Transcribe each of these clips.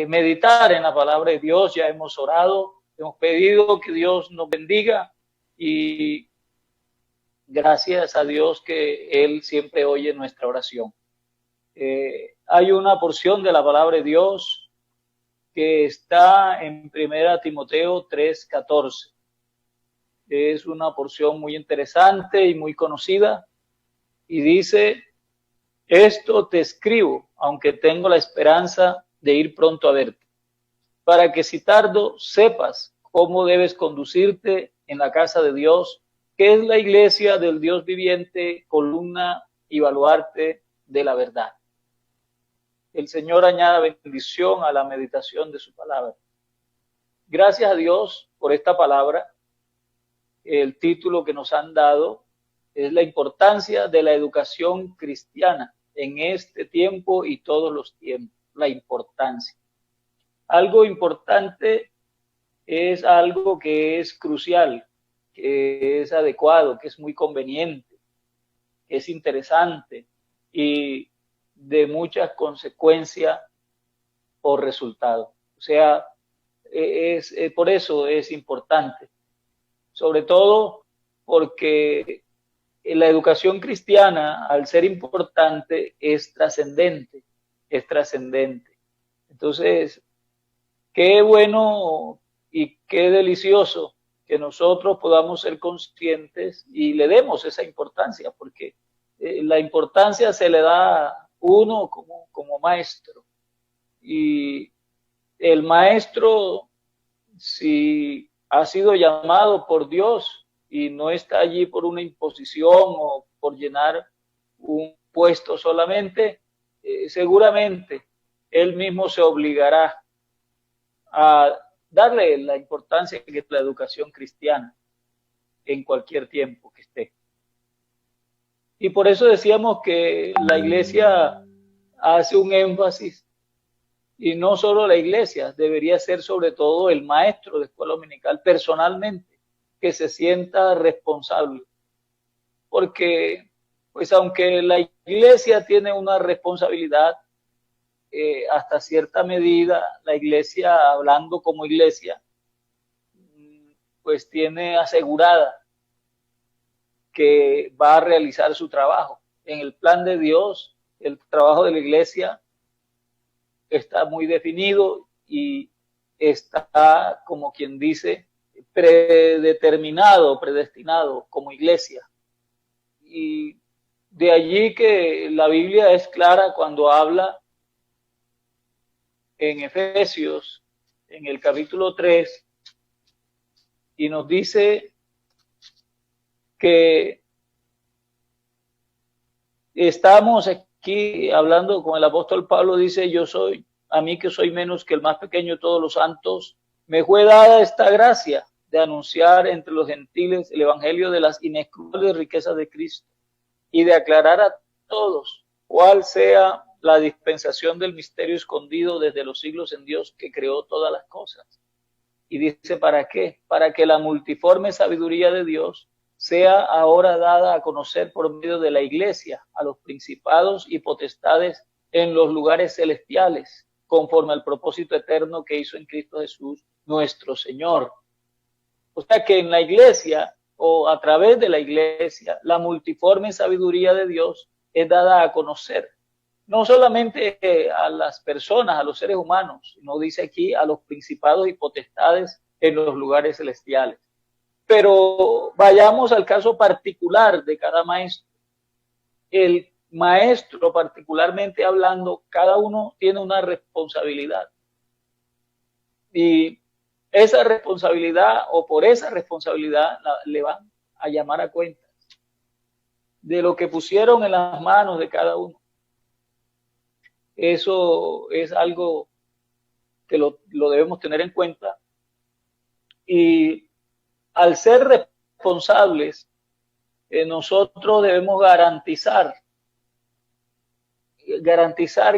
meditar en la palabra de Dios. Ya hemos orado, hemos pedido que Dios nos bendiga y gracias a Dios que Él siempre oye nuestra oración. Hay una porción de la palabra de Dios que está en 1 Timoteo 3:14. Es una porción muy interesante y muy conocida y dice: esto te escribo, aunque tengo la esperanza de ir pronto a verte, para que si tardo sepas cómo debes conducirte en la casa de Dios, que es la iglesia del Dios viviente, columna y baluarte de la verdad. El Señor añada bendición a la meditación de su palabra. Gracias a Dios por esta palabra. El título que nos han dado es la importancia de la educación cristiana en este tiempo y todos los tiempos. La importancia. Algo importante es algo que es crucial, que es adecuado, que es muy conveniente, que es interesante y de muchas consecuencias o resultados. O sea, por eso es importante. Sobre todo porque la educación cristiana, al ser importante, es trascendente, es trascendente. Entonces, qué bueno y qué delicioso que nosotros podamos ser conscientes y le demos esa importancia, porque la importancia se le da a uno como maestro. Y el maestro, si ha sido llamado por Dios y no está allí por una imposición o por llenar un puesto solamente, seguramente él mismo se obligará a darle la importancia que es la educación cristiana en cualquier tiempo que esté. Y por eso decíamos que la iglesia hace un énfasis, y no solo la iglesia, debería ser sobre todo el maestro de escuela dominical personalmente, que se sienta responsable. Porque, pues aunque la iglesia tiene una responsabilidad, hasta cierta medida, la iglesia, hablando como iglesia, pues tiene asegurada que va a realizar su trabajo. En el plan de Dios, el trabajo de la iglesia está muy definido y está, como quien dice, predeterminado, predestinado como iglesia. Y de allí que la Biblia es clara cuando habla en Efesios, en el capítulo 3, y nos dice que estamos aquí hablando con el apóstol Pablo, dice: a mí que soy menos que el más pequeño de todos los santos, me fue dada esta gracia de anunciar entre los gentiles el evangelio de las inescrutables riquezas de Cristo y de aclarar a todos cuál sea la dispensación del misterio escondido desde los siglos en Dios, que creó todas las cosas. Y dice: ¿para qué? Para que la multiforme sabiduría de Dios sea ahora dada a conocer por medio de la iglesia a los principados y potestades en los lugares celestiales, conforme al propósito eterno que hizo en Cristo Jesús, nuestro Señor. O sea que en la iglesia, o a través de la iglesia, la multiforme sabiduría de Dios es dada a conocer. No solamente a las personas, a los seres humanos, sino dice aquí a los principados y potestades en los lugares celestiales. Pero vayamos al caso particular de cada maestro. El maestro, particularmente hablando, cada uno tiene una responsabilidad. Y esa responsabilidad, o por esa responsabilidad, le van a llamar a cuentas de lo que pusieron en las manos de cada uno. Eso es algo que lo debemos tener en cuenta. Y al ser responsables, nosotros debemos garantizar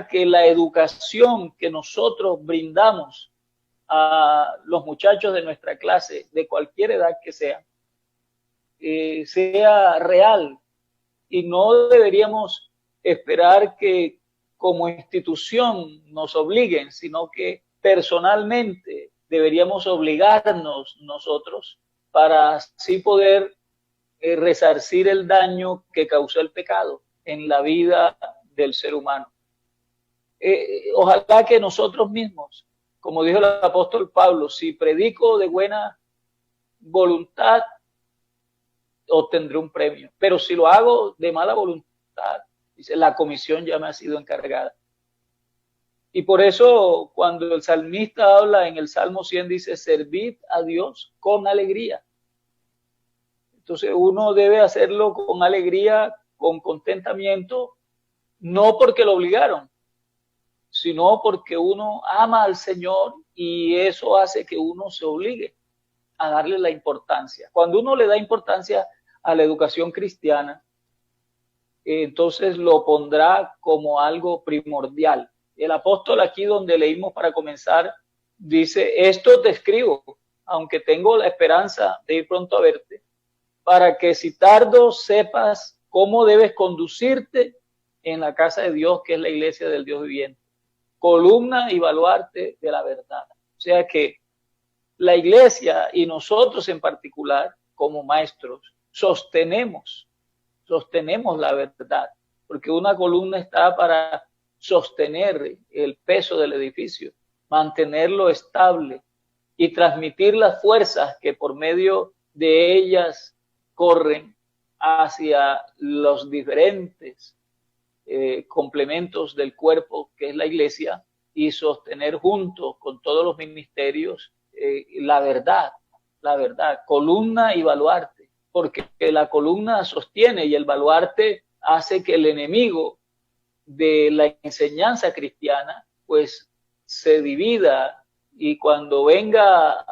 que la educación que nosotros brindamos a los muchachos de nuestra clase, de cualquier edad que sea real, y no deberíamos esperar que como institución nos obliguen, sino que personalmente deberíamos obligarnos nosotros para así poder resarcir el daño que causó el pecado en la vida del ser humano. Ojalá que nosotros mismos, como dijo el apóstol Pablo, si predico de buena voluntad, obtendré un premio, pero si lo hago de mala voluntad, dice, la comisión ya me ha sido encargada. Y por eso cuando el salmista habla en el Salmo 100, dice, servid a Dios con alegría. Entonces uno debe hacerlo con alegría, con contentamiento, no porque lo obligaron, sino porque uno ama al Señor y eso hace que uno se obligue a darle la importancia. Cuando uno le da importancia a la educación cristiana, entonces lo pondrá como algo primordial. El apóstol aquí donde leímos para comenzar, dice, esto te escribo, aunque tengo la esperanza de ir pronto a verte, para que si tardo sepas cómo debes conducirte en la casa de Dios, que es la iglesia del Dios viviente, columna y baluarte de la verdad. O sea que la iglesia y nosotros en particular, como maestros, sostenemos la verdad, porque una columna está para sostener el peso del edificio, mantenerlo estable y transmitir las fuerzas que por medio de ellas corren hacia los diferentes complementos del cuerpo que es la iglesia y sostener juntos con todos los ministerios la verdad, columna y baluarte, porque la columna sostiene y el baluarte hace que el enemigo de la enseñanza cristiana pues se divida y cuando venga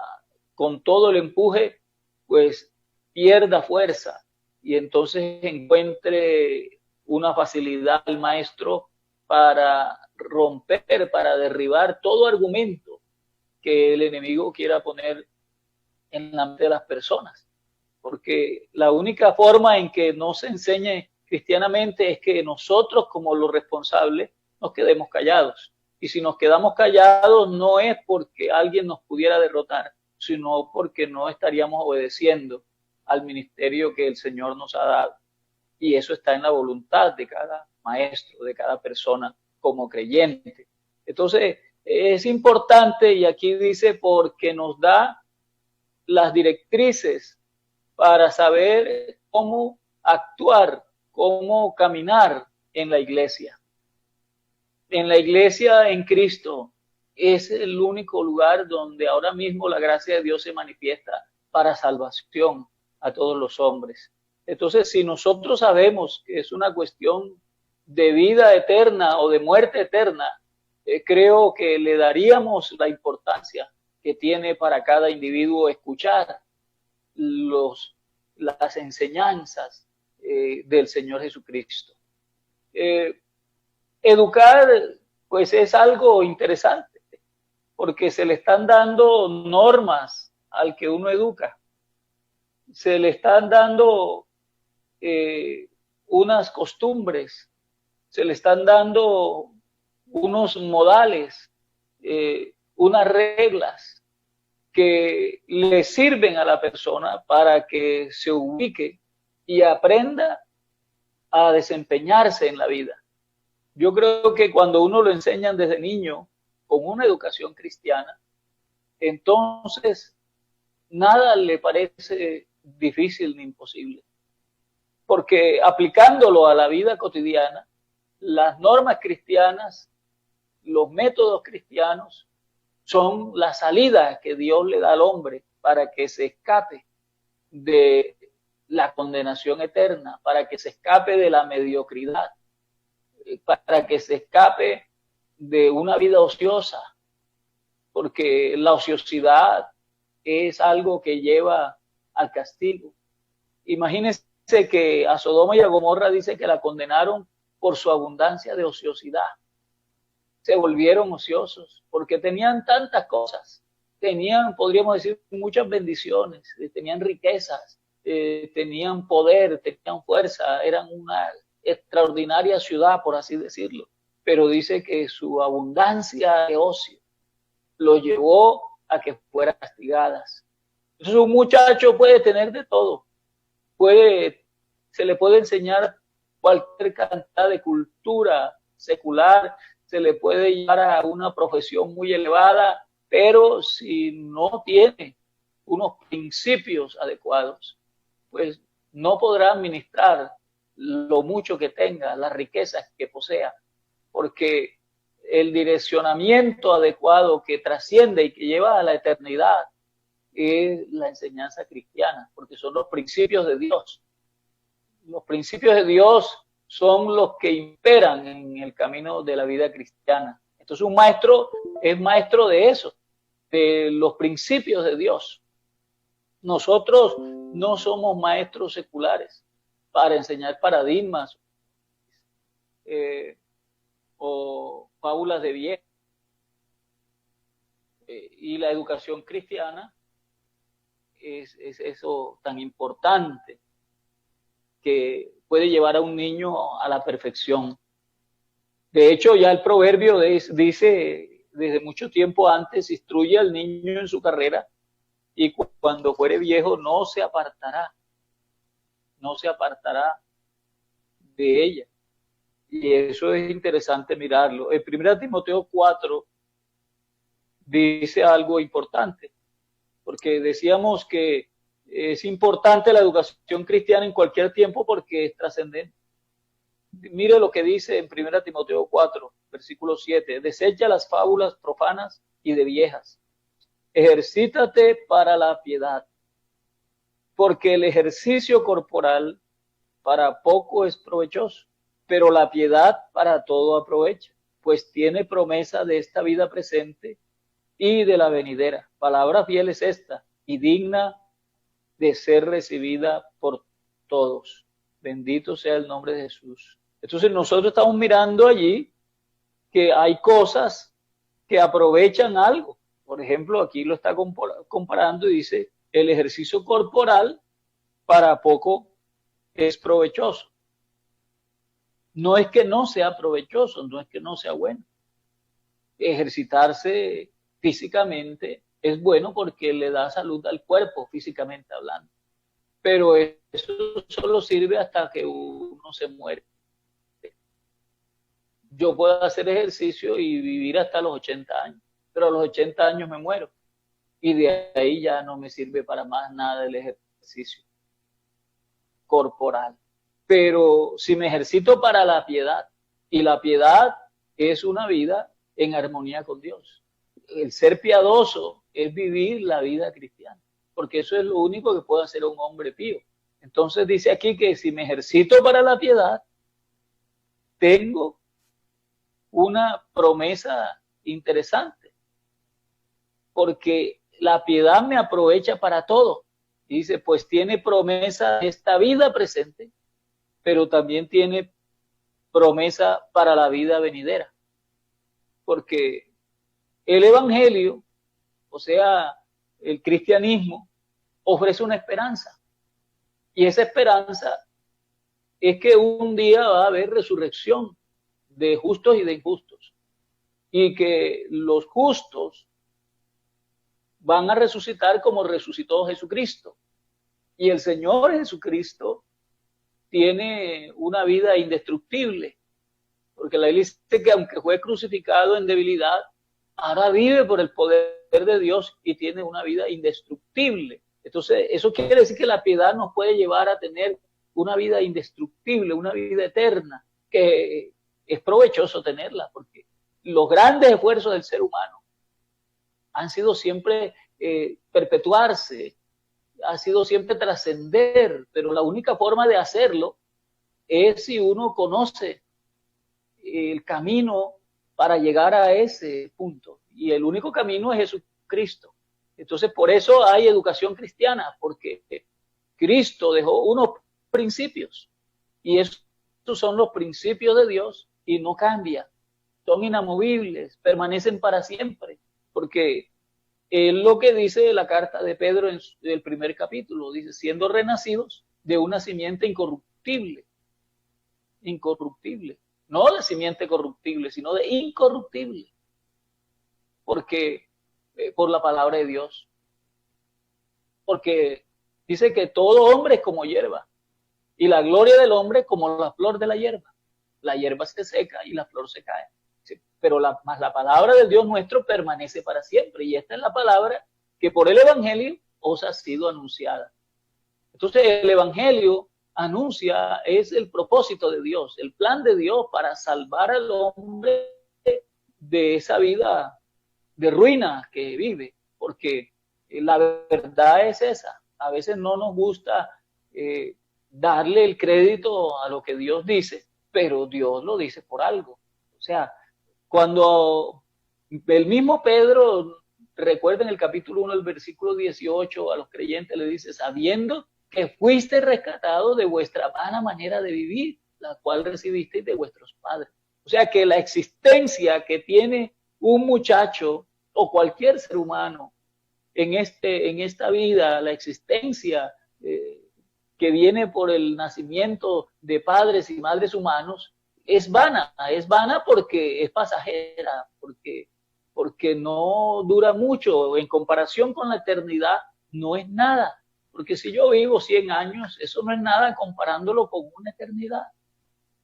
con todo el empuje pues pierda fuerza y entonces encuentre una facilidad al maestro para romper, para derribar todo argumento que el enemigo quiera poner en la mente de las personas. Porque la única forma en que no se enseñe cristianamente es que nosotros como los responsables nos quedemos callados. Y si nos quedamos callados no es porque alguien nos pudiera derrotar, sino porque no estaríamos obedeciendo al ministerio que el Señor nos ha dado. Y eso está en la voluntad de cada maestro, de cada persona como creyente. Entonces, es importante, y aquí dice, porque nos da las directrices para saber cómo actuar, cómo caminar en la iglesia. En la iglesia en Cristo es el único lugar donde ahora mismo la gracia de Dios se manifiesta para salvación a todos los hombres. Entonces, si nosotros sabemos que es una cuestión de vida eterna o de muerte eterna, creo que le daríamos la importancia que tiene para cada individuo escuchar las enseñanzas del Señor Jesucristo. Educar, pues es algo interesante, porque se le están dando normas al que uno educa. Se le están dando unas costumbres, se le están dando unos modales, unas reglas que le sirven a la persona para que se ubique y aprenda a desempeñarse en la vida. Yo creo que cuando uno lo enseñan desde niño con una educación cristiana, entonces nada le parece difícil ni imposible. Porque aplicándolo a la vida cotidiana, las normas cristianas, los métodos cristianos son la salida que Dios le da al hombre para que se escape de la condenación eterna, para que se escape de la mediocridad, para que se escape de una vida ociosa, porque la ociosidad es algo que lleva al castigo. Imagínense que a Sodoma y a Gomorra dice que la condenaron por su abundancia de ociosidad. Se volvieron ociosos porque tenían tantas cosas. Tenían, podríamos decir, muchas bendiciones, tenían riquezas, tenían poder, tenían fuerza, eran una extraordinaria ciudad, por así decirlo. pero dice que su abundancia de ocio lo llevó a que fueran castigadas. Entonces un muchacho puede tener de todo, se le puede enseñar cualquier cantidad de cultura secular, se le puede llevar a una profesión muy elevada, pero si no tiene unos principios adecuados, pues no podrá administrar lo mucho que tenga, las riquezas que posea, porque el direccionamiento adecuado que trasciende y que lleva a la eternidad es la enseñanza cristiana, porque son los principios de Dios. Los principios de Dios son los que imperan en el camino de la vida cristiana. Entonces un maestro es maestro de eso, de los principios de Dios. Nosotros no somos maestros seculares para enseñar paradigmas o fábulas de viejo. Y la educación cristiana es eso tan importante que puede llevar a un niño a la perfección. De hecho, ya el proverbio dice desde mucho tiempo antes, instruye al niño en su carrera y cuando fuere viejo no se apartará de ella. Y eso es interesante mirarlo. En 1 Timoteo 4 dice algo importante, porque decíamos que es importante la educación cristiana en cualquier tiempo porque es trascendente. Mire lo que dice en 1 Timoteo 4, versículo 7. Desecha las fábulas profanas y de viejas. Ejercítate para la piedad, porque el ejercicio corporal para poco es provechoso, pero la piedad para todo aprovecha, pues tiene promesa de esta vida presente y de la venidera. Palabra fiel es esta y digna de ser recibida por todos. Bendito sea el nombre de Jesús. Entonces nosotros estamos mirando allí que hay cosas que aprovechan algo. Por ejemplo, aquí lo está comparando y dice, el ejercicio corporal para poco es provechoso. No es que no sea provechoso, no es que no sea bueno. Ejercitarse físicamente es bueno porque le da salud al cuerpo, físicamente hablando. Pero eso solo sirve hasta que uno se muere. Yo puedo hacer ejercicio y vivir hasta los 80 años, pero a los 80 años me muero. Y de ahí ya no me sirve para más nada el ejercicio corporal. Pero si me ejercito para la piedad, y la piedad es una vida en armonía con Dios. El ser piadoso es vivir la vida cristiana, porque eso es lo único que puede hacer un hombre pío. Entonces dice aquí que si me ejercito para la piedad, tengo una promesa interesante, porque la piedad me aprovecha para todo. Dice, pues tiene promesa esta vida presente, pero también tiene promesa para la vida venidera. Porque el evangelio, o sea, el cristianismo, ofrece una esperanza. Y esa esperanza es que un día va a haber resurrección de justos y de injustos. Y que los justos van a resucitar como resucitó Jesucristo. Y el Señor Jesucristo tiene una vida indestructible, porque la Biblia dice que aunque fue crucificado en debilidad, ahora vive por el poder de Dios y tiene una vida indestructible. Entonces, eso quiere decir que la piedad nos puede llevar a tener una vida indestructible, una vida eterna, que es provechoso tenerla, porque los grandes esfuerzos del ser humano han sido siempre perpetuarse, ha sido siempre trascender, pero la única forma de hacerlo es si uno conoce el camino para llegar a ese punto. Y el único camino es Jesucristo. Entonces, por eso hay educación cristiana, porque Cristo dejó unos principios, y esos son los principios de Dios, y no cambian, son inamovibles, permanecen para siempre, porque es lo que dice la carta de Pedro en el primer capítulo, dice, siendo renacidos de una simiente incorruptible, no de simiente corruptible, sino de incorruptible, porque por la palabra de Dios, porque dice que todo hombre es como hierba, y la gloria del hombre como la flor de la hierba. La hierba se seca y la flor se cae. ¿Sí? Pero más la palabra del Dios nuestro permanece para siempre. Y esta es la palabra que por el Evangelio os ha sido anunciada. Entonces el Evangelio anuncia, es el propósito de Dios, el plan de Dios para salvar al hombre de esa vida de ruina que vive. Porque la verdad es esa. A veces no nos gusta darle el crédito a lo que Dios dice, pero Dios lo dice por algo. O sea, cuando el mismo Pedro, recuerden el capítulo 1, el versículo 18, a los creyentes le dice, sabiendo que fuiste rescatados de vuestra vana manera de vivir, la cual recibisteis de vuestros padres. O sea, que la existencia que tiene un muchacho o cualquier ser humano en esta vida, la existencia que viene por el nacimiento de padres y madres humanos, es vana porque es pasajera, porque no dura mucho, en comparación con la eternidad, no es nada, porque si yo vivo 100 años, eso no es nada comparándolo con una eternidad.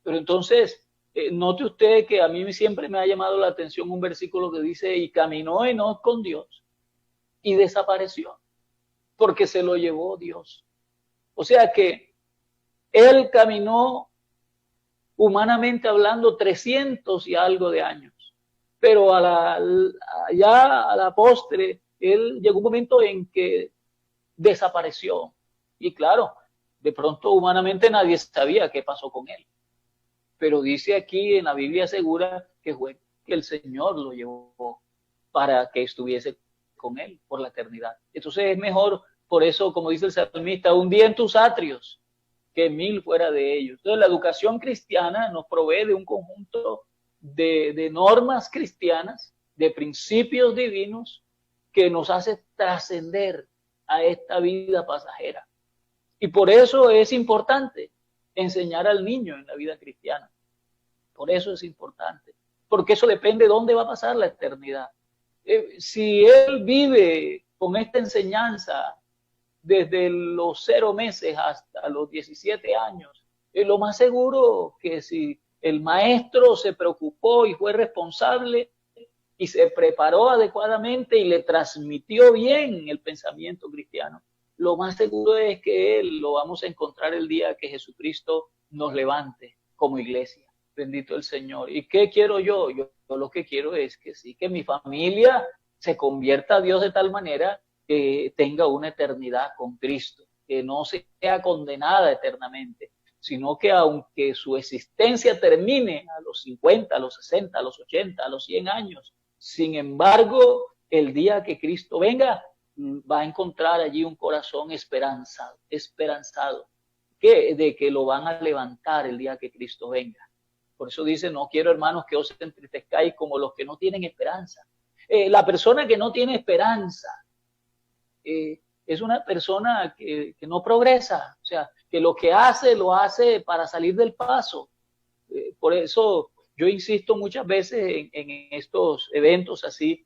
Pero entonces, note usted que a mí siempre me ha llamado la atención un versículo que dice, y caminó Enoc con Dios, y desapareció, porque se lo llevó Dios. O sea que él caminó, humanamente hablando, 300 y algo de años. Pero ya a la postre, él llegó un momento en que desapareció. Y claro, de pronto humanamente nadie sabía qué pasó con él. Pero dice aquí en la Biblia segura que fue que el Señor lo llevó para que estuviese con él por la eternidad. Entonces es mejor, por eso, como dice el salmista, un día en tus atrios que 1000 fuera de ellos. Entonces la educación cristiana nos provee de un conjunto de normas cristianas, de principios divinos que nos hace trascender a esta vida pasajera. Y por eso es importante enseñar al niño en la vida cristiana. Por eso es importante, porque eso depende de dónde va a pasar la eternidad. Si él vive con esta enseñanza desde los 0 meses hasta los 17 años, lo más seguro que si el maestro se preocupó y fue responsable y se preparó adecuadamente y le transmitió bien el pensamiento cristiano, lo más seguro es que él lo vamos a encontrar el día que Jesucristo nos levante como iglesia. Bendito el Señor. ¿Y qué quiero yo? Yo lo que quiero es que sí, que mi familia se convierta a Dios de tal manera que tenga una eternidad con Cristo, que no sea condenada eternamente, sino que aunque su existencia termine a los 50, a los 60, a los 80, a los 100 años, sin embargo, el día que Cristo venga, va a encontrar allí un corazón esperanzado, de que lo van a levantar el día que Cristo venga. Por eso dice, no quiero, hermanos, que os entristezcáis como los que no tienen esperanza. La persona que no tiene esperanza es una persona que no progresa, o sea, que lo que hace, lo hace para salir del paso. Por eso yo insisto muchas veces en estos eventos así,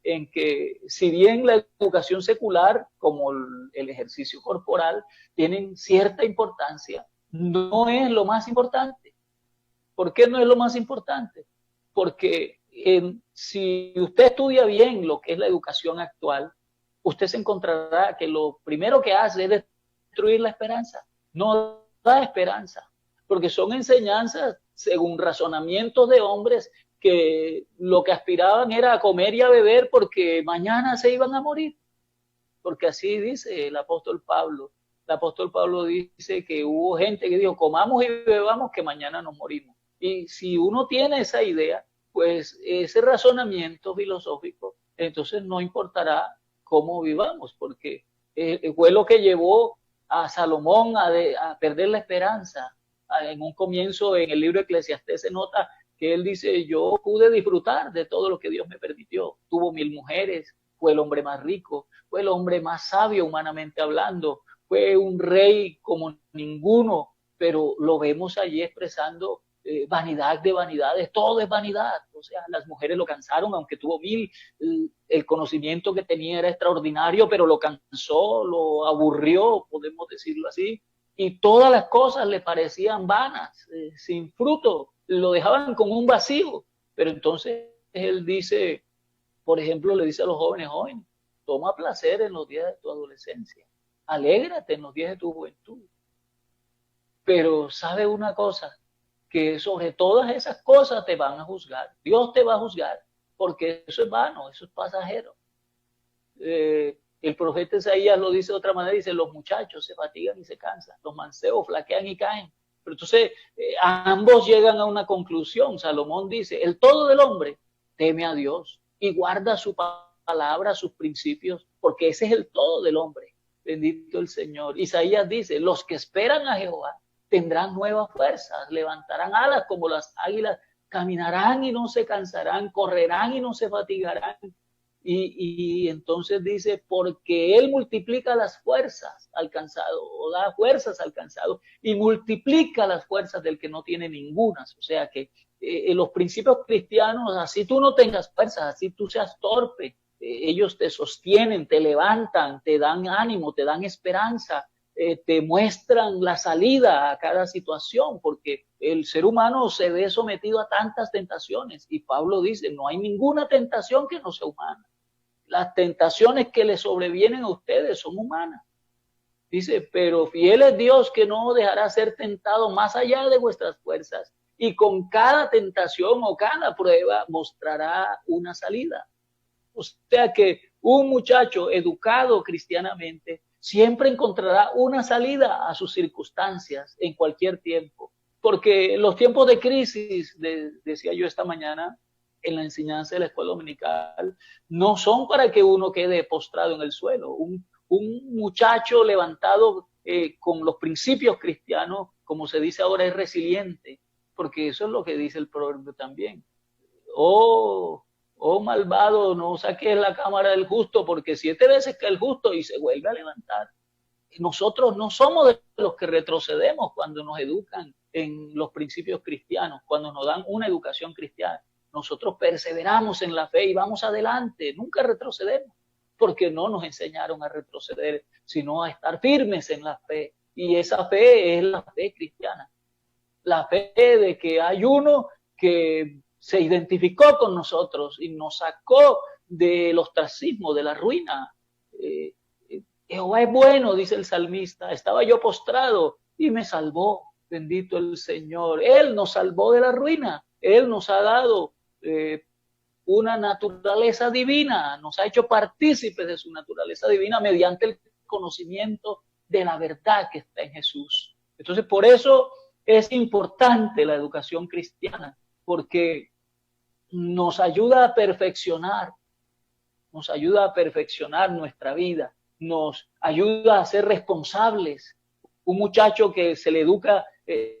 en que si bien la educación secular, como el ejercicio corporal, tienen cierta importancia, no es lo más importante. ¿Por qué no es lo más importante? Porque si usted estudia bien lo que es la educación actual, usted se encontrará que lo primero que hace es destruir la esperanza. No da esperanza, porque son enseñanzas según razonamientos de hombres que lo que aspiraban era a comer y a beber porque mañana se iban a morir. Porque así dice el apóstol Pablo. El apóstol Pablo dice que hubo gente que dijo, comamos y bebamos que mañana nos morimos. Y si uno tiene esa idea, pues ese razonamiento filosófico, entonces no importará cómo vivamos, porque fue lo que llevó a Salomón a perder la esperanza. En un comienzo, en el libro de Eclesiastés se nota que él dice, yo pude disfrutar de todo lo que Dios me permitió. Tuvo 1000 mujeres, fue el hombre más rico, fue el hombre más sabio humanamente hablando, fue un rey como ninguno, pero lo vemos allí expresando vanidad de vanidades, todo es vanidad. O sea, las mujeres lo cansaron, aunque tuvo 1000, el conocimiento que tenía era extraordinario, pero lo cansó, lo aburrió, podemos decirlo así, y todas las cosas le parecían vanas, sin fruto, lo dejaban con un vacío. Pero entonces él dice, por ejemplo, le dice a los jóvenes, jóvenes, toma placer en los días de tu adolescencia, alégrate en los días de tu juventud. Pero sabe una cosa, que sobre todas esas cosas te van a juzgar. Dios te va a juzgar, porque eso es vano, eso es pasajero. El profeta Isaías lo dice de otra manera, dice, los muchachos se fatigan y se cansan, los mancebos flaquean y caen. Pero entonces ambos llegan a una conclusión. Salomón dice, el todo del hombre teme a Dios y guarda su palabra, sus principios, porque ese es el todo del hombre. Bendito el Señor. Isaías dice, los que esperan a Jehová tendrán nuevas fuerzas, levantarán alas como las águilas, caminarán y no se cansarán, correrán y no se fatigarán. Y entonces dice, porque Él multiplica las fuerzas al cansado, o da fuerzas al cansado, y multiplica las fuerzas del que no tiene ningunas. O sea que los principios cristianos, así tú no tengas fuerzas, así tú seas torpe, ellos te sostienen, te levantan, te dan ánimo, te dan esperanza, te muestran la salida a cada situación, porque el ser humano se ve sometido a tantas tentaciones. Y Pablo dice, no hay ninguna tentación que no sea humana. Las tentaciones que le sobrevienen a ustedes son humanas. Dice, pero fiel es Dios que no dejará ser tentado más allá de vuestras fuerzas. Y con cada tentación o cada prueba mostrará una salida. O sea que un muchacho educado cristianamente siempre encontrará una salida a sus circunstancias en cualquier tiempo. Porque los tiempos de crisis, decía yo esta mañana, en la enseñanza de la escuela dominical, no son para que uno quede postrado en el suelo. Un muchacho levantado con los principios cristianos, como se dice ahora, es resiliente, porque eso es lo que dice el proverbio también. Oh malvado, no saques la cámara del justo, porque 7 veces cae el justo y se vuelve a levantar. Nosotros no somos de los que retrocedemos cuando nos educan en los principios cristianos, cuando nos dan una educación cristiana. Nosotros perseveramos en la fe y vamos adelante, nunca retrocedemos, porque no nos enseñaron a retroceder, sino a estar firmes en la fe. Y esa fe es la fe cristiana, la fe de que hay uno que se identificó con nosotros y nos sacó del ostracismo, de la ruina. Jehová es bueno, dice el salmista, estaba yo postrado y me salvó, bendito el Señor. Él nos salvó de la ruina, Él nos ha dado una naturaleza divina, nos ha hecho partícipes de su naturaleza divina mediante el conocimiento de la verdad que está en Jesús. Entonces, por eso es importante la educación cristiana, porque nos ayuda a perfeccionar nuestra vida, nos ayuda a ser responsables. Un muchacho que se le educa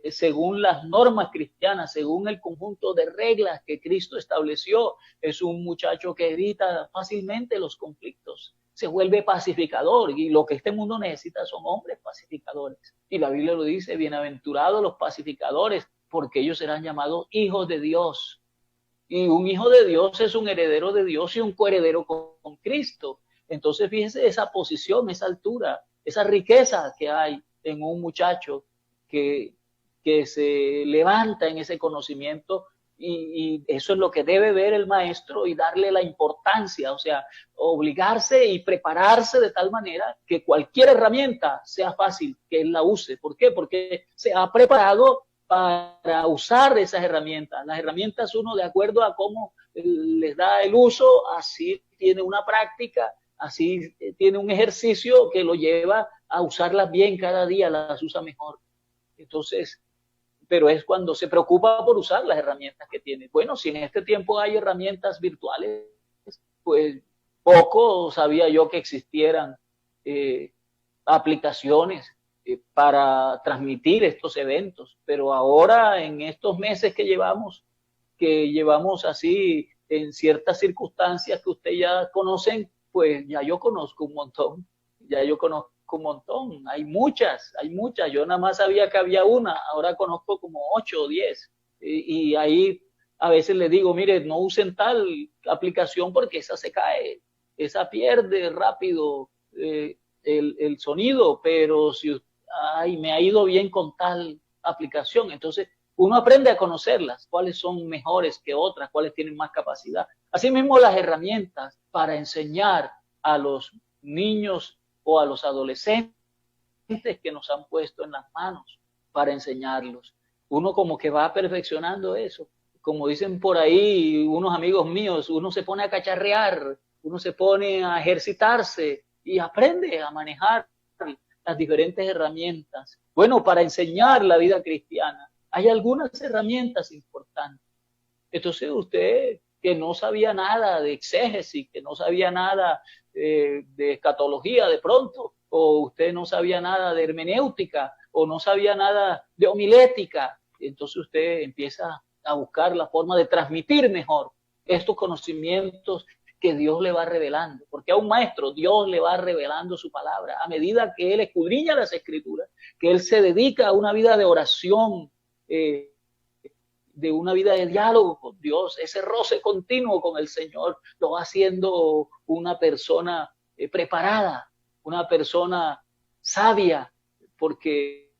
según las normas cristianas, según el conjunto de reglas que Cristo estableció, es un muchacho que evita fácilmente los conflictos, se vuelve pacificador, y lo que este mundo necesita son hombres pacificadores. Y la Biblia lo dice, bienaventurados los pacificadores, porque ellos serán llamados hijos de Dios. Y un hijo de Dios es un heredero de Dios y un coheredero con Cristo. Entonces, fíjense esa posición, esa altura, esa riqueza que hay en un muchacho que se levanta en ese conocimiento, y eso es lo que debe ver el maestro y darle la importancia, o sea, obligarse y prepararse de tal manera que cualquier herramienta sea fácil que él la use. ¿Por qué? Porque se ha preparado para usar esas herramientas. Las herramientas uno, de acuerdo a cómo les da el uso, así tiene una práctica, así tiene un ejercicio que lo lleva a usarlas bien cada día, las usa mejor. Entonces, pero es cuando se preocupa por usar las herramientas que tiene. Bueno, si en este tiempo hay herramientas virtuales, pues poco sabía yo que existieran aplicaciones para transmitir estos eventos, pero ahora en estos meses que llevamos así en ciertas circunstancias que ustedes ya conocen, pues ya yo conozco un montón, hay muchas, yo nada más sabía que había una, ahora conozco como 8 o 10, Y ahí a veces le digo, mire, no usen tal aplicación porque esa se cae, esa pierde rápido el sonido, pero si ay, me ha ido bien con tal aplicación. Entonces, uno aprende a conocerlas, cuáles son mejores que otras, cuáles tienen más capacidad. Asimismo, las herramientas para enseñar a los niños o a los adolescentes que nos han puesto en las manos para enseñarlos. Uno como que va perfeccionando eso. Como dicen por ahí unos amigos míos, uno se pone a cacharrear, uno se pone a ejercitarse y aprende a manejar las diferentes herramientas. Bueno, para enseñar la vida cristiana hay algunas herramientas importantes. Entonces usted que no sabía nada de exégesis, que no sabía nada de escatología de pronto, o usted no sabía nada de hermenéutica, o no sabía nada de homilética, entonces usted empieza a buscar la forma de transmitir mejor estos conocimientos que Dios le va revelando, porque a un maestro Dios le va revelando su palabra a medida que él escudriña las escrituras, que él se dedica a una vida de oración, de una vida de diálogo con Dios, ese roce continuo con el Señor lo va haciendo una persona preparada, una persona sabia, porque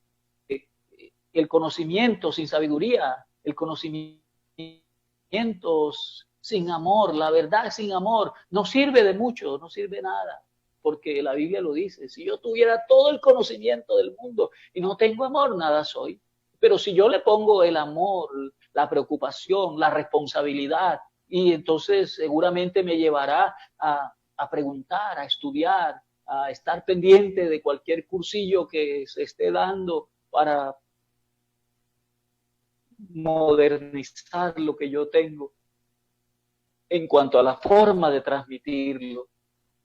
el conocimiento sin sabiduría, el conocimiento sin amor, la verdad sin amor, no sirve de mucho, no sirve de nada, porque la Biblia lo dice, si yo tuviera todo el conocimiento del mundo y no tengo amor, nada soy. Pero si yo le pongo el amor, la preocupación, la responsabilidad, y entonces seguramente me llevará a preguntar, a estudiar, a estar pendiente de cualquier cursillo que se esté dando para modernizar lo que yo tengo en cuanto a la forma de transmitirlo.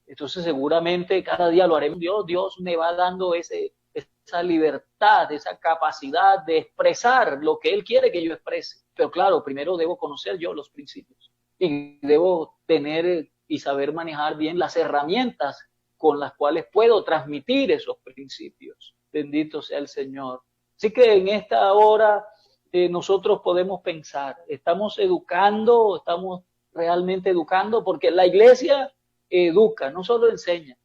Entonces seguramente cada día lo haremos. Dios me va dando esa libertad, esa capacidad de expresar lo que Él quiere que yo exprese. Pero claro, primero debo conocer yo los principios y debo tener y saber manejar bien las herramientas con las cuales puedo transmitir esos principios. Bendito sea el Señor. Así que en esta hora nosotros podemos pensar, estamos educando, estamos realmente educando, porque la iglesia educa, no solo enseña.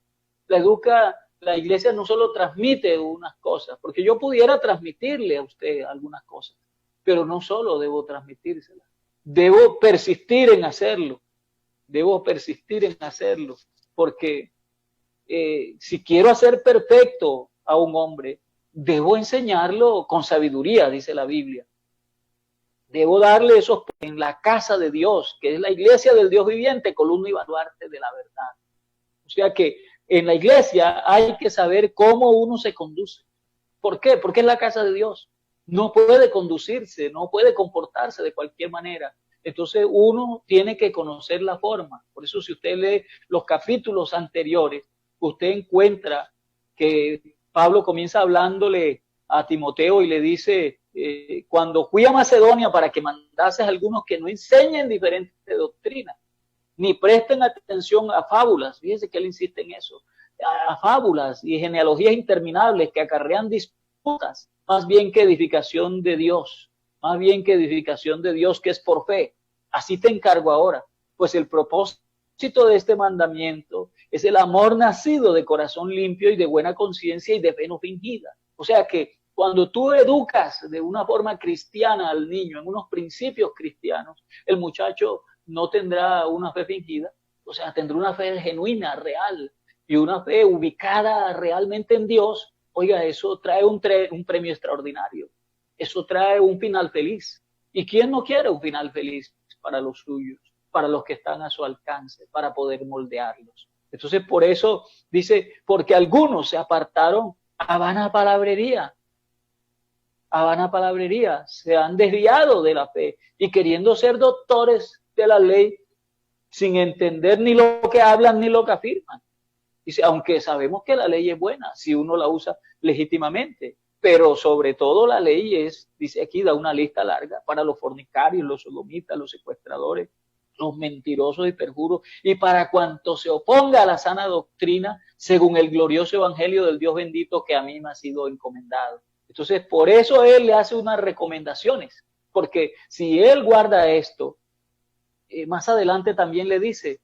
La iglesia no solo transmite unas cosas, porque yo pudiera transmitirle a usted algunas cosas, pero no solo debo transmitírselas, debo persistir en hacerlo, porque si quiero hacer perfecto a un hombre, debo enseñarlo con sabiduría, dice la Biblia. Debo darle esos en la casa de Dios, que es la iglesia del Dios viviente, columna y baluarte de la verdad. O sea que en la iglesia hay que saber cómo uno se conduce. ¿Por qué? Porque es la casa de Dios. No puede conducirse, no puede comportarse de cualquier manera. Entonces uno tiene que conocer la forma. Por eso si usted lee los capítulos anteriores, usted encuentra que Pablo comienza hablándole a Timoteo y le dice, cuando fui a Macedonia para que mandases a algunos que no enseñen diferentes doctrinas, ni presten atención a fábulas, fíjense que él insiste en eso, a fábulas y genealogías interminables que acarrean disputas, más bien que edificación de Dios, que es por fe. Así te encargo ahora, pues el propósito de este mandamiento es el amor nacido de corazón limpio y de buena conciencia y de fe no fingida. O sea que cuando tú educas de una forma cristiana al niño, en unos principios cristianos, el muchacho no tendrá una fe fingida, o sea, tendrá una fe genuina, real, y una fe ubicada realmente en Dios. Oiga, eso trae un premio extraordinario, eso trae un final feliz. ¿Y quién no quiere un final feliz para los suyos, para los que están a su alcance, para poder moldearlos? Entonces, por eso dice, porque algunos se apartaron a vana palabrería, se han desviado de la fe y queriendo ser doctores de la ley sin entender ni lo que hablan ni lo que afirman. Dice, aunque sabemos que la ley es buena si uno la usa legítimamente, pero sobre todo la ley es, dice aquí, da una lista larga para los fornicarios, los sodomitas, los secuestradores, los mentirosos y perjuros, y para cuanto se oponga a la sana doctrina, según el glorioso evangelio del Dios bendito que a mí me ha sido encomendado. Entonces, por eso él le hace unas recomendaciones, porque si él guarda esto, más adelante también le dice,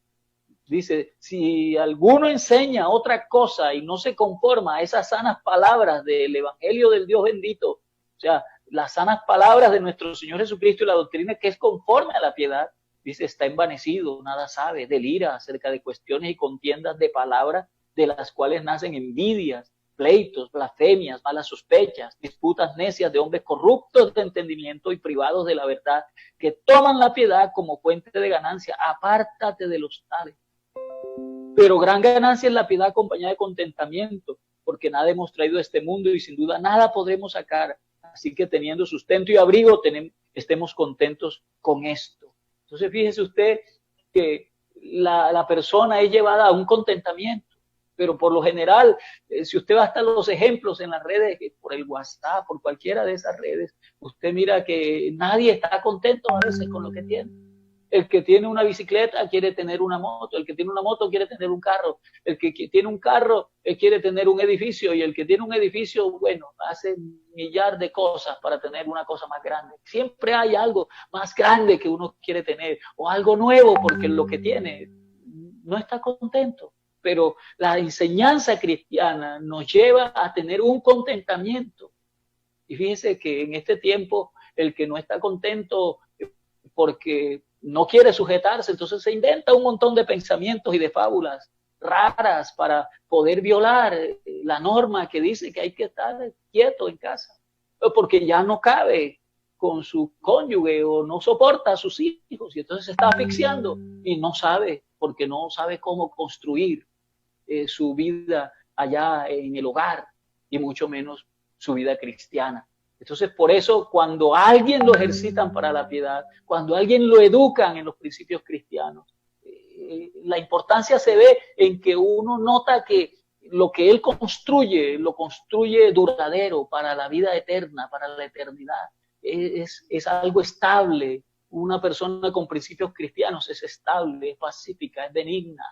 si alguno enseña otra cosa y no se conforma a esas sanas palabras del Evangelio del Dios bendito, o sea, las sanas palabras de nuestro Señor Jesucristo y la doctrina que es conforme a la piedad, dice, está envanecido, nada sabe, delira acerca de cuestiones y contiendas de palabras de las cuales nacen envidias, pleitos, blasfemias, malas sospechas, disputas necias de hombres corruptos de entendimiento y privados de la verdad, que toman la piedad como fuente de ganancia. Apártate de los tales. Pero gran ganancia es la piedad acompañada de contentamiento, porque nada hemos traído a este mundo y sin duda nada podremos sacar. Así que teniendo sustento y abrigo, estemos contentos con esto. Entonces fíjese usted que la persona es llevada a un contentamiento, pero por lo general, si usted va hasta los ejemplos en las redes, por el WhatsApp, por cualquiera de esas redes, usted mira que nadie está contento a veces con lo que tiene. El que tiene una bicicleta quiere tener una moto, el que tiene una moto quiere tener un carro, el que tiene un carro quiere tener un edificio, y el que tiene un edificio, bueno, hace millar de cosas para tener una cosa más grande. Siempre hay algo más grande que uno quiere tener, o algo nuevo, porque lo que tiene no está contento. Pero la enseñanza cristiana nos lleva a tener un contentamiento. Y fíjense que en este tiempo, el que no está contento porque no quiere sujetarse, entonces se inventa un montón de pensamientos y de fábulas raras para poder violar la norma que dice que hay que estar quieto en casa, porque ya no cabe con su cónyuge o no soporta a sus hijos, y entonces se está asfixiando y no sabe, porque no sabe cómo construir su vida allá en el hogar, y mucho menos su vida cristiana. Entonces, por eso, cuando a alguien lo ejercitan para la piedad, cuando a alguien lo educan en los principios cristianos, la importancia se ve en que uno nota que lo que él construye, lo construye duradero para la vida eterna, para la eternidad. Es algo estable. Una persona con principios cristianos es estable, es pacífica, es benigna,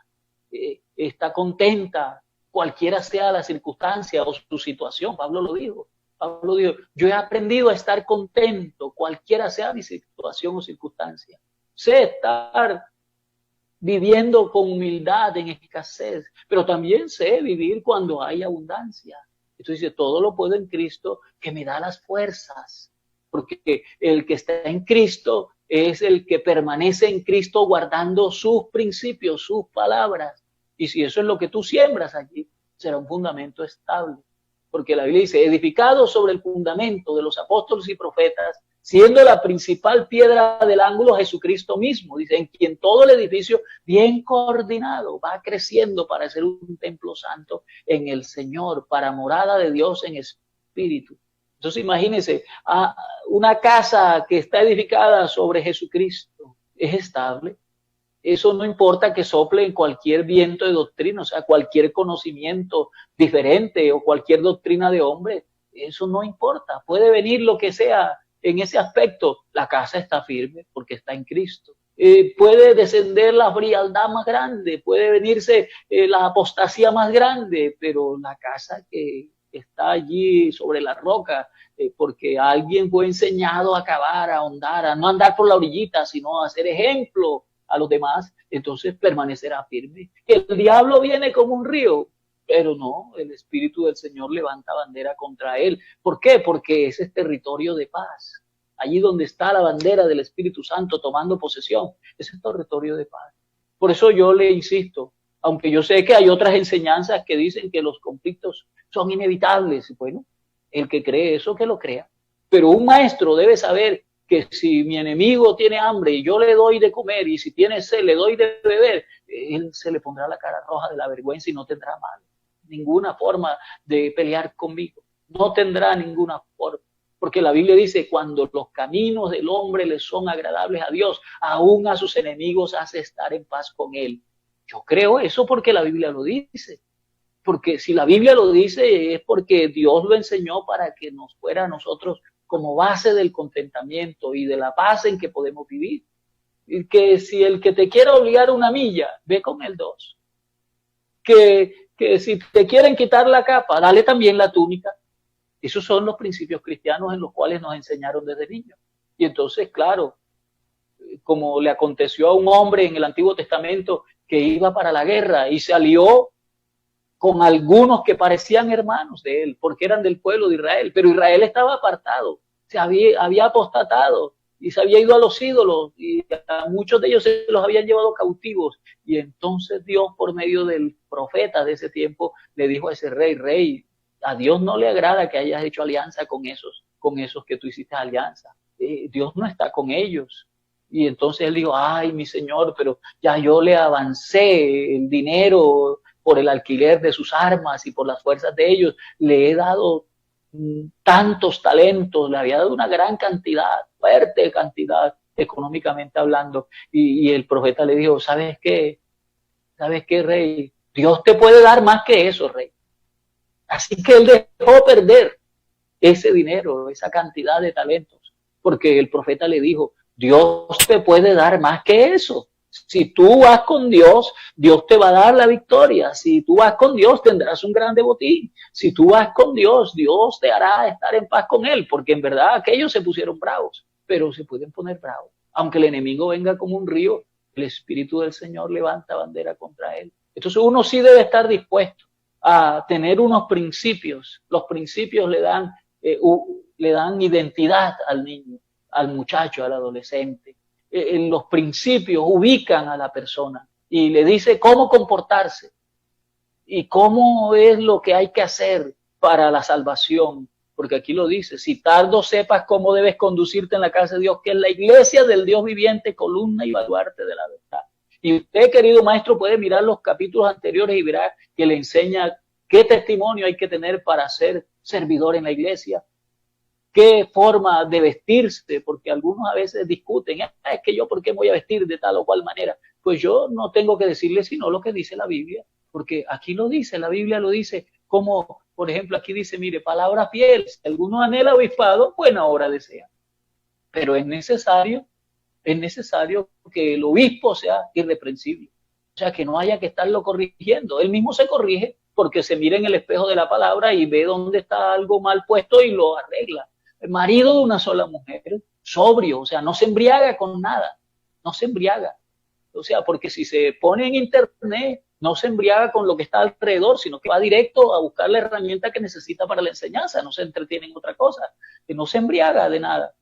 está contenta, cualquiera sea la circunstancia o su situación. Pablo lo dijo. Pablo dijo, yo he aprendido a estar contento, cualquiera sea mi situación o circunstancia. Sé estar viviendo con humildad en escasez, pero también sé vivir cuando hay abundancia. Entonces dice, todo lo puedo en Cristo que me da las fuerzas, porque el que está en Cristo es el que permanece en Cristo guardando sus principios, sus palabras. Y si eso es lo que tú siembras allí, será un fundamento estable. Porque la Biblia dice, edificado sobre el fundamento de los apóstoles y profetas, siendo la principal piedra del ángulo Jesucristo mismo. Dice, en quien todo el edificio bien coordinado va creciendo para ser un templo santo en el Señor, para morada de Dios en espíritu. Entonces imagínense, una casa que está edificada sobre Jesucristo es estable. Eso no importa que sople en cualquier viento de doctrina, o sea, cualquier conocimiento diferente o cualquier doctrina de hombre, eso no importa. Puede venir lo que sea en ese aspecto, la casa está firme porque está en Cristo. Puede descender la frialdad más grande, puede venirse la apostasía más grande, pero la casa que está allí sobre la roca, porque alguien fue enseñado a cavar, a ahondar, a no andar por la orillita, sino a ser ejemplo a los demás, entonces permanecerá firme. El diablo viene como un río, pero no, el Espíritu del Señor levanta bandera contra él. ¿Por qué? Porque ese es territorio de paz. Allí donde está la bandera del Espíritu Santo tomando posesión, ese es territorio de paz. Por eso yo le insisto, aunque yo sé que hay otras enseñanzas que dicen que los conflictos son inevitables, bueno, el que cree eso, que lo crea. Pero un maestro debe saber que si mi enemigo tiene hambre y yo le doy de comer, y si tiene sed le doy de beber, él se le pondrá la cara roja de la vergüenza y no tendrá ninguna forma de pelear conmigo. No tendrá ninguna forma. Porque la Biblia dice, cuando los caminos del hombre le son agradables a Dios, aún a sus enemigos hace estar en paz con él. Yo creo eso porque la Biblia lo dice. Porque si la Biblia lo dice es porque Dios lo enseñó para que nos fuera a nosotros como base del contentamiento y de la paz en que podemos vivir. Y que si el que te quiera obligar una milla, ve con el 2. Que si te quieren quitar la capa, dale también la túnica. Esos son los principios cristianos en los cuales nos enseñaron desde niños. Y entonces, claro, como le aconteció a un hombre en el Antiguo Testamento que iba para la guerra y se alió con algunos que parecían hermanos de él, porque eran del pueblo de Israel, pero Israel estaba apartado, se había apostatado y se había ido a los ídolos y a muchos de ellos se los habían llevado cautivos. Y entonces Dios, por medio del profeta de ese tiempo, le dijo a ese rey, a Dios no le agrada que hayas hecho alianza con esos que tú hiciste alianza. Dios no está con ellos. Y entonces él dijo, ay, mi señor, pero ya yo le avancé el dinero por el alquiler de sus armas y por las fuerzas de ellos, le he dado tantos talentos, le había dado una gran cantidad, fuerte cantidad, económicamente hablando. Y el profeta le dijo, ¿sabes qué? ¿Sabes qué, rey? Dios te puede dar más que eso, rey. Así que él dejó perder ese dinero, esa cantidad de talentos, porque el profeta le dijo, Dios te puede dar más que eso. Si tú vas con Dios, Dios te va a dar la victoria. Si tú vas con Dios, tendrás un grande botín. Si tú vas con Dios, Dios te hará estar en paz con él, porque en verdad aquellos se pusieron bravos, pero se pueden poner bravos. Aunque el enemigo venga como un río, el Espíritu del Señor levanta bandera contra él. Entonces uno sí debe estar dispuesto a tener unos principios. Los principios le dan identidad al niño, al muchacho, al adolescente. Los principios ubican a la persona y le dice cómo comportarse y cómo es lo que hay que hacer para la salvación. Porque aquí lo dice, si tardo sepas cómo debes conducirte en la casa de Dios, que es la iglesia del Dios viviente, columna y baluarte de la verdad. Y usted, querido maestro, puede mirar los capítulos anteriores y verá que le enseña qué testimonio hay que tener para ser servidor en la iglesia, qué forma de vestirse, porque algunos a veces discuten, es que yo por qué voy a vestir de tal o cual manera. Pues yo no tengo que decirle sino lo que dice la Biblia, porque aquí lo dice, la Biblia lo dice, como por ejemplo aquí dice, mire, palabra fiel, si alguno anhela obispado, buena hora desea. Pero es necesario que el obispo sea irreprensible, o sea, que no haya que estarlo corrigiendo, él mismo se corrige porque se mira en el espejo de la palabra y ve dónde está algo mal puesto y lo arregla. El marido de una sola mujer, sobrio, o sea, no se embriaga con nada, no se embriaga. O sea, porque si se pone en internet, no se embriaga con lo que está alrededor, sino que va directo a buscar la herramienta que necesita para la enseñanza, no se entretiene en otra cosa, que no se embriaga de nada.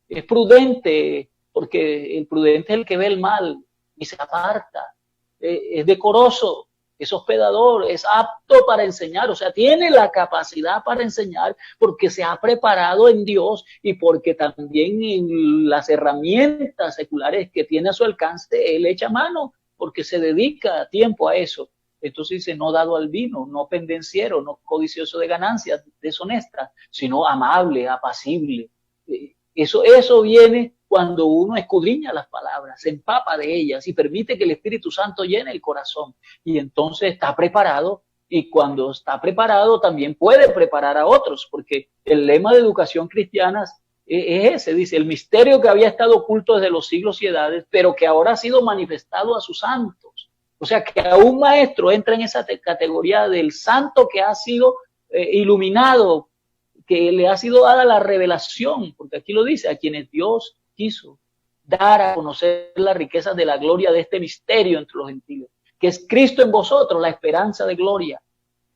Es prudente, porque el prudente es el que ve el mal y se aparta, es decoroso, es hospedador, es apto para enseñar, o sea, tiene la capacidad para enseñar porque se ha preparado en Dios y porque también en las herramientas seculares que tiene a su alcance, él echa mano porque se dedica tiempo a eso. Entonces dice, no dado al vino, no pendenciero, no codicioso de ganancias deshonestas, sino amable, apacible. Eso viene cuando uno escudriña las palabras, se empapa de ellas y permite que el Espíritu Santo llene el corazón. Y entonces está preparado, y cuando está preparado también puede preparar a otros, porque el lema de educación cristiana es ese, dice, el misterio que había estado oculto desde los siglos y edades, pero que ahora ha sido manifestado a sus santos. O sea, que a un maestro entra en esa categoría del santo que ha sido iluminado, que le ha sido dada la revelación, porque aquí lo dice, a quienes Dios quiso dar a conocer las riquezas de la gloria de este misterio entre los gentiles, que es Cristo en vosotros, la esperanza de gloria,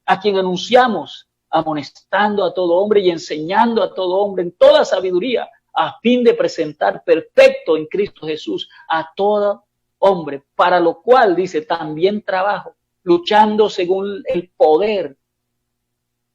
a quien anunciamos, amonestando a todo hombre y enseñando a todo hombre en toda sabiduría, a fin de presentar perfecto en Cristo Jesús a todo hombre, para lo cual, dice, también trabajo, luchando según el poder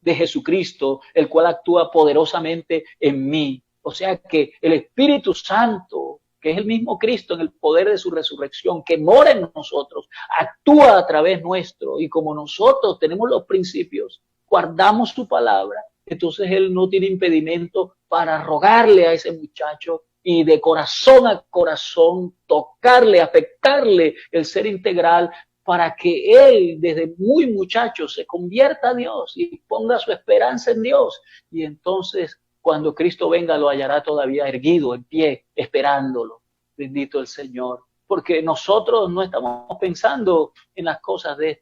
de Jesucristo, el cual actúa poderosamente en mí. O sea que el Espíritu Santo, que es el mismo Cristo en el poder de su resurrección, que mora en nosotros, actúa a través nuestro, y como nosotros tenemos los principios, guardamos su palabra, entonces Él no tiene impedimento para rogarle a ese muchacho y de corazón a corazón tocarle, afectarle el ser integral, para que él desde muy muchacho se convierta a Dios y ponga su esperanza en Dios. Y entonces cuando Cristo venga lo hallará todavía erguido, en pie, esperándolo. Bendito el Señor. Porque nosotros no estamos pensando en las cosas de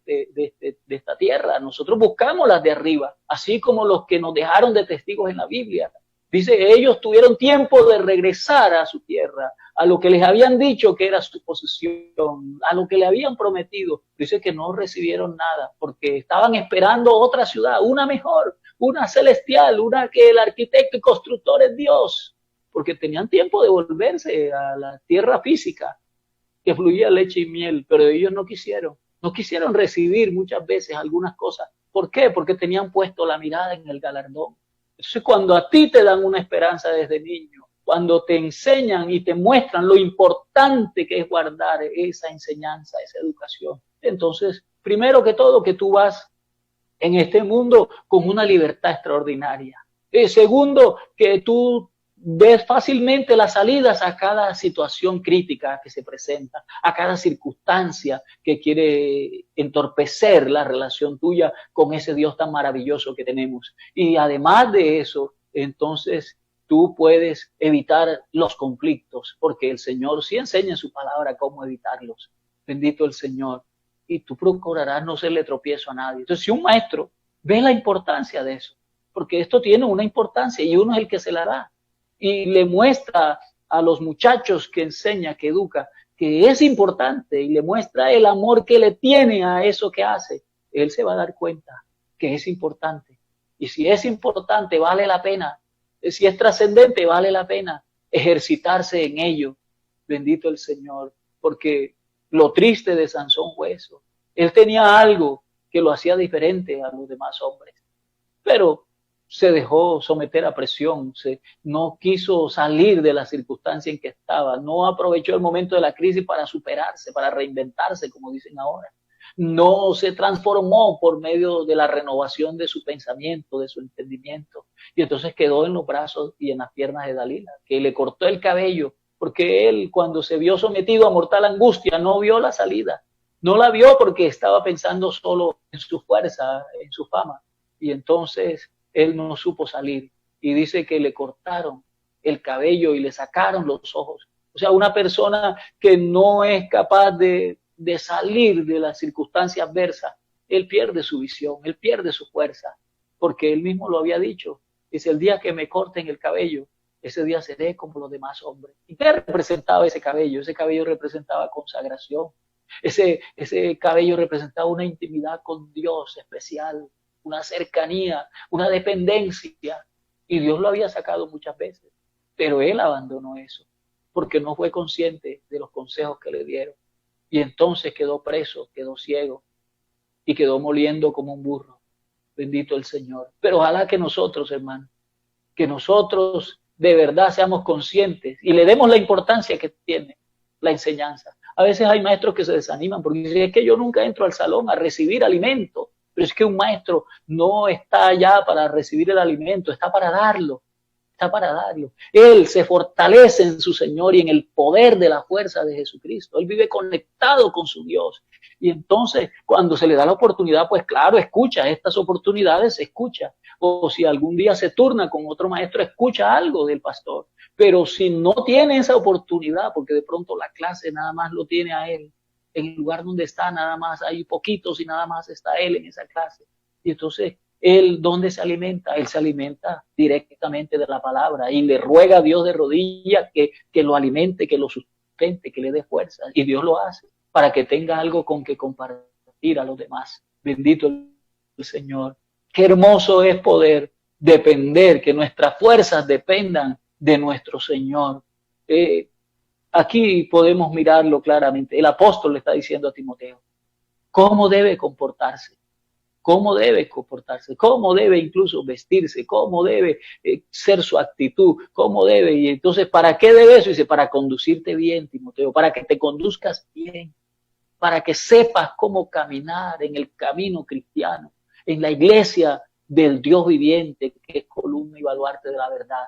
esta tierra. Nosotros buscamos las de arriba, así como los que nos dejaron de testigos en la Biblia. Dice, ellos tuvieron tiempo de regresar a su tierra, a lo que les habían dicho que era su posesión, a lo que le habían prometido. Dice que no recibieron nada, porque estaban esperando otra ciudad, una mejor, una celestial, una que el arquitecto y constructor es Dios, porque tenían tiempo de volverse a la tierra física, que fluía leche y miel, pero ellos no quisieron recibir muchas veces algunas cosas. ¿Por qué? Porque tenían puesto la mirada en el galardón. Entonces, cuando a ti te dan una esperanza desde niño, cuando te enseñan y te muestran lo importante que es guardar esa enseñanza, esa educación, entonces, primero que todo, que tú vas en este mundo con una libertad extraordinaria. Segundo, que tú ves fácilmente las salidas a cada situación crítica que se presenta, a cada circunstancia que quiere entorpecer la relación tuya con ese Dios tan maravilloso que tenemos. Y además de eso, entonces tú puedes evitar los conflictos, porque el Señor sí enseña en su palabra cómo evitarlos. Bendito el Señor. Y tú procurarás no serle tropiezo a nadie. Entonces, si un maestro ve la importancia de eso, porque esto tiene una importancia y uno es el que se la da, y le muestra a los muchachos que enseña, que educa, que es importante, y le muestra el amor que le tiene a eso que hace, él se va a dar cuenta que es importante. Y si es importante, vale la pena. Si es trascendente, vale la pena ejercitarse en ello. Bendito el Señor, porque lo triste de Sansón fue eso. Él tenía algo que lo hacía diferente a los demás hombres, pero se dejó someter a presión, no quiso salir de la circunstancia en que estaba, no aprovechó el momento de la crisis para superarse, para reinventarse, como dicen ahora. No se transformó por medio de la renovación de su pensamiento, de su entendimiento, y entonces quedó en los brazos y en las piernas de Dalila, que le cortó el cabello, porque él, cuando se vio sometido a mortal angustia, no vio la salida, no la vio porque estaba pensando solo en su fuerza, en su fama, y entonces él no supo salir, y dice que le cortaron el cabello y le sacaron los ojos. O sea, una persona que no es capaz de salir de las circunstancias adversas, él pierde su visión, él pierde su fuerza, porque él mismo lo había dicho. Dice, el día que me corten el cabello, ese día seré como los demás hombres. ¿Y qué representaba ese cabello? Ese cabello representaba consagración. Ese cabello representaba una intimidad con Dios especial, una cercanía, una dependencia. Y Dios lo había sacado muchas veces, pero él abandonó eso, porque no fue consciente de los consejos que le dieron. Y entonces quedó preso, quedó ciego y quedó moliendo como un burro. Bendito el Señor. Pero ojalá que nosotros, hermanos, que nosotros de verdad seamos conscientes y le demos la importancia que tiene la enseñanza. A veces hay maestros que se desaniman porque dicen, es que yo nunca entro al salón a recibir alimento. Pero es que un maestro no está allá para recibir el alimento, está para darlo. Está para darlo. Él se fortalece en su Señor y en el poder de la fuerza de Jesucristo. Él vive conectado con su Dios. Y entonces, cuando se le da la oportunidad, pues claro, escucha estas oportunidades, escucha. O si algún día se turna con otro maestro, escucha algo del pastor. Pero si no tiene esa oportunidad, porque de pronto la clase nada más lo tiene a él, en el lugar donde está nada más hay poquitos y nada más está él en esa clase. Y entonces, él, ¿dónde se alimenta? Él se alimenta directamente de la palabra y le ruega a Dios de rodillas que lo alimente, que lo sustente, que le dé fuerza. Y Dios lo hace para que tenga algo con que compartir a los demás. Bendito el Señor. Qué hermoso es poder depender, que nuestras fuerzas dependan de nuestro Señor. Aquí podemos mirarlo claramente. El apóstol le está diciendo a Timoteo cómo debe comportarse. Cómo debe comportarse, cómo debe incluso vestirse, cómo debe ser su actitud, cómo debe. Y entonces, ¿para qué debe eso? Dice, para conducirte bien, Timoteo, para que te conduzcas bien, para que sepas cómo caminar en el camino cristiano, en la iglesia del Dios viviente, que es columna y baluarte de la verdad.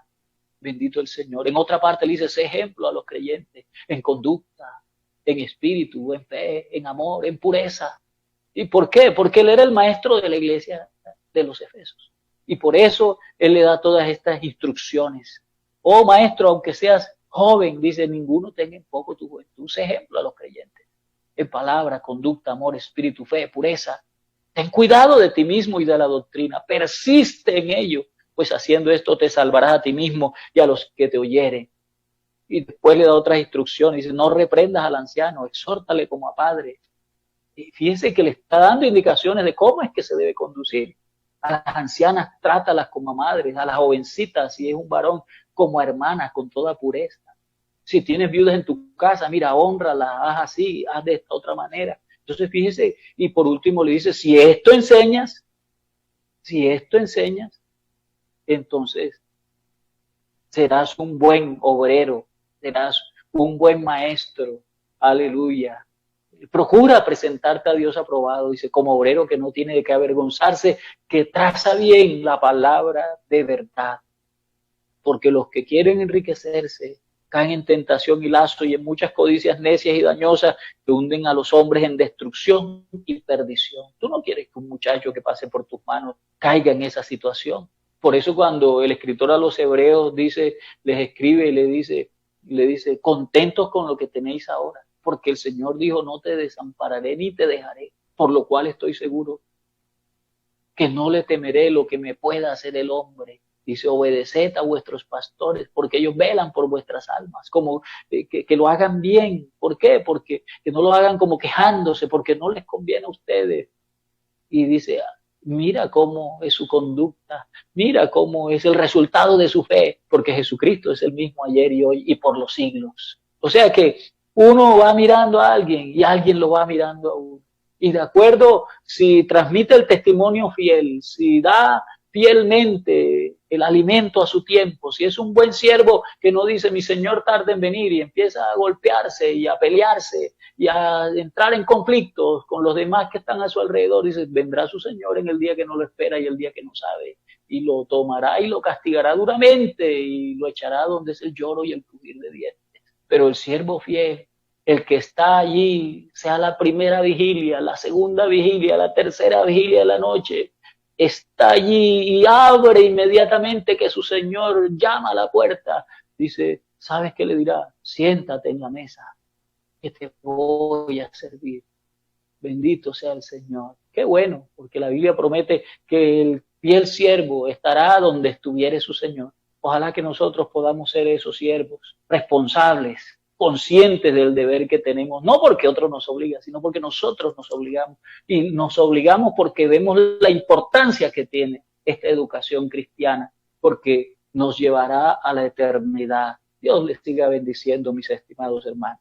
Bendito el Señor. En otra parte le dice, sé ejemplo a los creyentes, en conducta, en espíritu, en fe, en amor, en pureza. ¿Y por qué? Porque él era el maestro de la iglesia de los Efesos. Y por eso él le da todas estas instrucciones. Oh maestro, aunque seas joven, dice, ninguno tenga en poco tu juventud. Sé ejemplo a los creyentes. En palabra, conducta, amor, espíritu, fe, pureza. Ten cuidado de ti mismo y de la doctrina. Persiste en ello. pues haciendo esto te salvarás a ti mismo y a los que te oyeren. Y después le da otras instrucciones, dice, no reprendas al anciano, exhórtale como a padre. Y fíjense que le está dando indicaciones de cómo es que se debe conducir. A las ancianas, trátalas como a madres, a las jovencitas, si es un varón, como a hermanas, con toda pureza. Si tienes viudas en tu casa, mira, hónralas, haz así, haz de esta otra manera. Entonces, fíjese, y por último le dice, si esto enseñas, entonces serás un buen obrero, serás un buen maestro. Aleluya. Procura presentarte a Dios aprobado, dice, como obrero que no tiene de qué avergonzarse, que traza bien la palabra de verdad. Porque los que quieren enriquecerse caen en tentación y lazo y en muchas codicias necias y dañosas que hunden a los hombres en destrucción y perdición. Tú no quieres que un muchacho que pase por tus manos caiga en esa situación. Por eso cuando el escritor a los hebreos dice, les escribe y le dice, contentos con lo que tenéis ahora, porque el Señor dijo, no te desampararé ni te dejaré, por lo cual estoy seguro que no le temeré lo que me pueda hacer el hombre. Dice, obedeced a vuestros pastores, porque ellos velan por vuestras almas, como que lo hagan bien. ¿Por qué? Porque que no lo hagan como quejándose, porque no les conviene a ustedes. Y dice, mira cómo es su conducta, mira cómo es el resultado de su fe, porque Jesucristo es el mismo ayer y hoy y por los siglos. O sea que uno va mirando a alguien y alguien lo va mirando a uno. Y de acuerdo, si transmite el testimonio fiel, si da fielmente el alimento a su tiempo, si es un buen siervo que no dice mi Señor tarde en venir y empieza a golpearse y a pelearse y a entrar en conflictos con los demás que están a su alrededor, dice, vendrá su Señor en el día que no lo espera y el día que no sabe, y lo tomará y lo castigará duramente y lo echará donde es el lloro y el crujir de dientes. Pero el siervo fiel, el que está allí, sea la primera vigilia, la segunda vigilia, la tercera vigilia de la noche, está allí y abre inmediatamente que su Señor llama a la puerta. Dice, ¿sabes qué le dirá? Siéntate en la mesa, que te voy a servir. Bendito sea el Señor. Qué bueno, porque la Biblia promete que el fiel siervo estará donde estuviere su Señor. Ojalá que nosotros podamos ser esos siervos responsables, conscientes del deber que tenemos, no porque otro nos obliga, sino porque nosotros nos obligamos. Y nos obligamos porque vemos la importancia que tiene esta educación cristiana, porque nos llevará a la eternidad. Dios les siga bendiciendo, mis estimados hermanos.